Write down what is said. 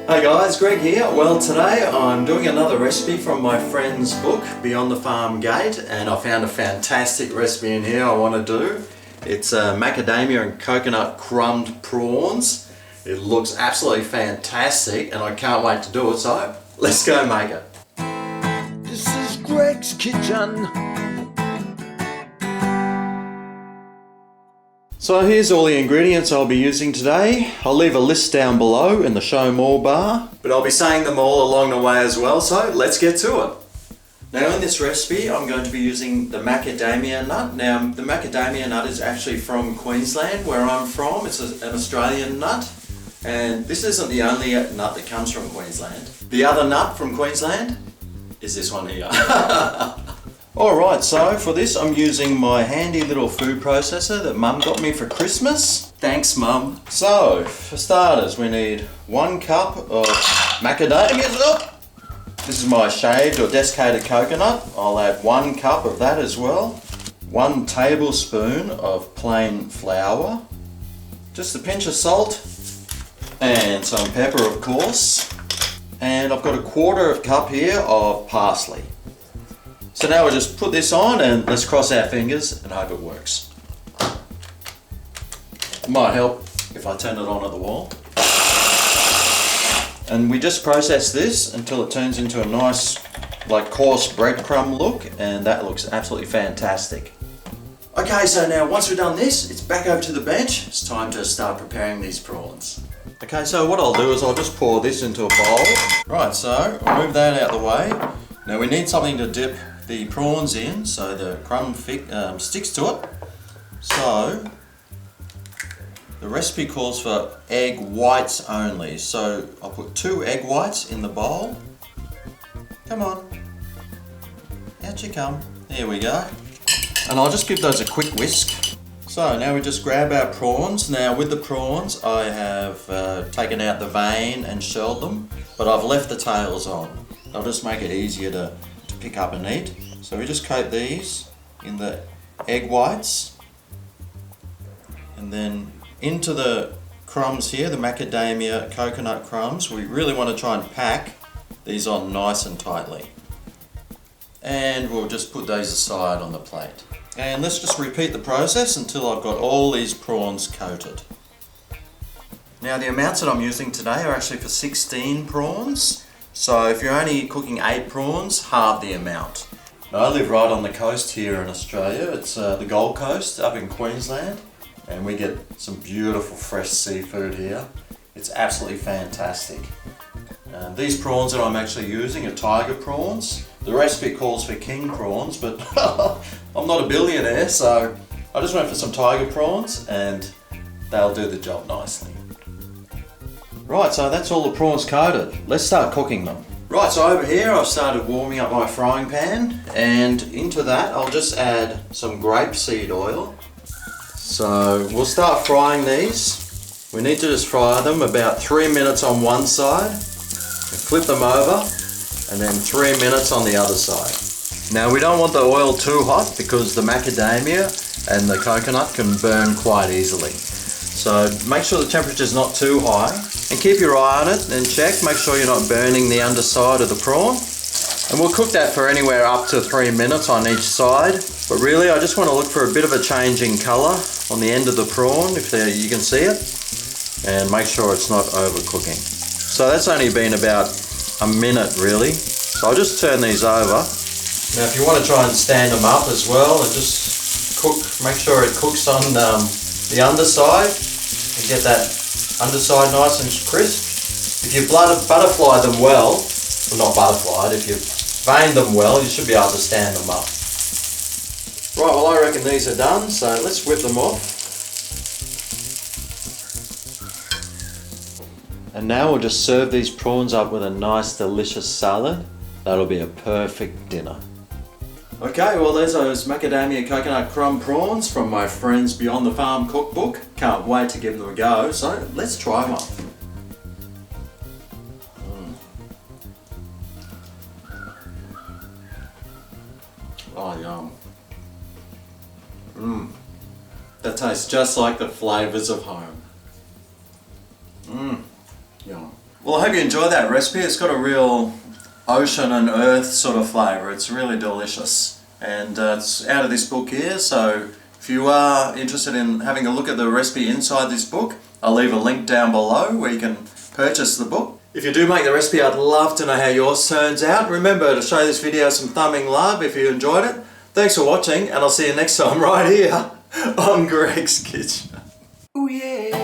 Hey guys, Greg here. Well, today I'm doing another recipe from my friend's book, Beyond the Farm Gate, and I found a fantastic recipe in here I want to do. It's macadamia and coconut crumbed prawns. It looks absolutely fantastic and I can't wait to do it, so let's go make it. This is Greg's kitchen. So here's all the ingredients I'll be using today. I'll leave a list down below in the show more bar, but I'll be saying them all along the way as well, so let's get to it. Now in this recipe I'm going to be using the macadamia nut. Now the macadamia nut is actually from Queensland, where I'm from. It's an Australian nut, and this isn't the only nut that comes from Queensland. The other nut from Queensland is this one here. Alright, so for this I'm using my handy little food processor that Mum got me for Christmas. Thanks, Mum. So, for starters we need 1 cup of macadamia. This is my shaved or desiccated coconut. I'll add 1 cup of that as well. 1 tablespoon of plain flour. Just a pinch of salt. And some pepper, of course. And I've got a 1/4 cup here of parsley. So now we'll just put this on and let's cross our fingers and hope it works. It might help if I turn it on at the wall. And we just process this until it turns into a nice, like, coarse breadcrumb look, and that looks absolutely fantastic. Okay, so now once we've done this, it's back over to the bench. It's time to start preparing these prawns. Okay, so what I'll do is I'll just pour this into a bowl. Right, so I'll move that out of the way. Now we need something to dip the prawns in so the crumb sticks to it. So the recipe calls for egg whites only, so I'll put 2 egg whites in the bowl. Come on, out you come. There we go. And I'll just give those a quick whisk. So now we just grab our prawns. Now with the prawns I have taken out the vein and shelled them, but I've left the tails on. I'll just make it easier to pick up and eat. So we just coat these in the egg whites, and then into the crumbs here, the macadamia coconut crumbs. We really want to try and pack these on nice and tightly. And we'll just put those aside on the plate. And let's just repeat the process until I've got all these prawns coated. Now the amounts that I'm using today are actually for 16 prawns. So if you're only cooking 8 prawns, halve the amount. Now, I live right on the coast here in Australia. It's the Gold Coast up in Queensland, and we get some beautiful fresh seafood here. It's absolutely fantastic. These prawns that I'm actually using are tiger prawns. The recipe calls for king prawns, but I'm not a billionaire, so I just went for some tiger prawns and they'll do the job nicely. Right, so that's all the prawns coated. Let's start cooking them. Right, so over here I've started warming up my frying pan, and into that I'll just add some grape seed oil. So we'll start frying these. We need to just fry them about 3 minutes on one side, and flip them over, and then 3 minutes on the other side. Now we don't want the oil too hot because the macadamia and the coconut can burn quite easily. So make sure the temperature is not too high, and keep your eye on it and check, make sure you're not burning the underside of the prawn. And we'll cook that for anywhere up to 3 minutes on each side. But really I just want to look for a bit of a change in colour on the end of the prawn, if you can see it, and make sure it's not overcooking. So that's only been about a minute really. So I'll just turn these over. Now if you want to try and stand them up as well and just cook, make sure it cooks on the underside and get that underside nice and crisp. If you butterfly them well, not butterflied, if you vein them well, you should be able to stand them up. Right, well I reckon these are done, so let's whip them off. And now we'll just serve these prawns up with a nice delicious salad. That'll be a perfect dinner. Okay, well there's those macadamia coconut crumb prawns from my friend's Beyond the Farm cookbook. Can't wait to give them a go, so let's try one. Oh, yum. That tastes just like the flavours of home. Yum. Well, I hope you enjoyed that recipe. It's got a real ocean and earth sort of flavour. It's really delicious. And it's out of this book here, so if you are interested in having a look at the recipe inside this book, I'll leave a link down below where you can purchase the book. If you do make the recipe, I'd love to know how yours turns out. Remember to show this video some thumbing love if you enjoyed it. Thanks for watching, and I'll see you next time right here on Greg's Kitchen. Ooh yeah.